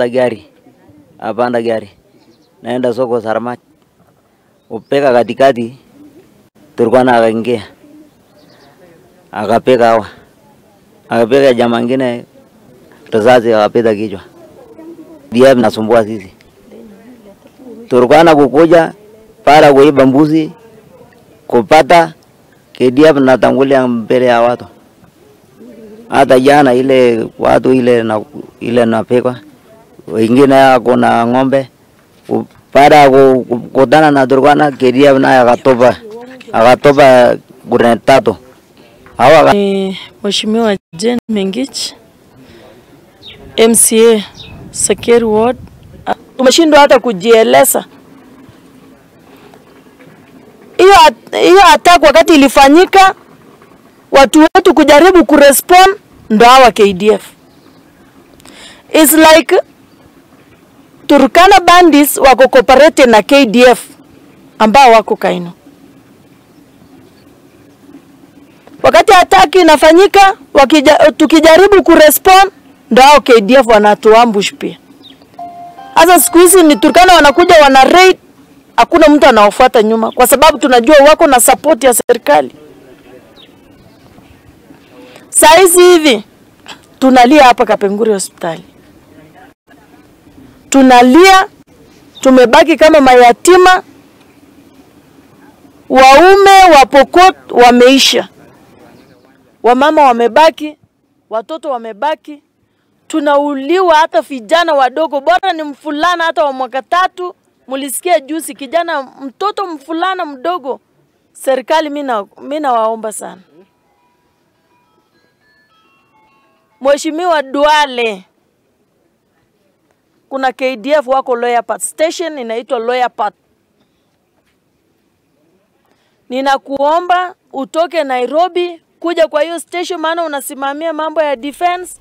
gari, apanda gari, naenda soko Saramach, upeka katikati, Turkana akaingia, akapeka hawa, akapeka jamaa ngine, risasi akapita kichwa. Dia nasumbua sisi. Turkana kukuja para kuiba mbuzi, kupata KDF natangulia mbele ya watu. Hata jana ile watu ile napekwa, wengine ako na ng'ombe, para kukutana na Turkana KDF naye akatoba gurnet 3. Hawa Mheshimiwa Jane Mengich, MCA Security Ward, tumeshindwa hata kujieleza. Hiyo attack wakati ilifanyika, watu wetu kujaribu kurespond ndo hawa KDF. It's like Turkana bandits wako cooperate na KDF ambao wako Kaino. Wakati attack inafanyika, tukijaribu kurespond ndo hao KDF wanatuambush pia. Hasa siku hizi ni Turkana wanakuja wana raid, hakuna mtu anaofuata nyuma kwa sababu tunajua wako na support ya serikali. Saizi hivi tunalia hapa Kapenguri hospitali. Tunalia, tumebaki kama mayatima. Waume wa Pokot wameisha. Wamama wamebaki, watoto wamebaki. Tunauliwa hata vijana wadogo, bora ni mfulana hata wa mwaka 3. Mulisikia juzi kijana mtoto mfulana mdogo. Serikali mimi nawaomba sana. Mheshimiwa Duale, kuna KDF wako Lawyer Path Station inaitwa Lawyer Path. Ninakuomba utoke Nairobi kuja kwa hiyo station maana unasimamia mambo ya defense.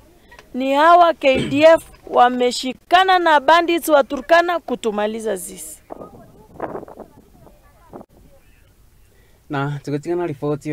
Ni hawa KDF wameshikana na bandits wa Turkana kutumaliza sisi. Na tukitingana ripoti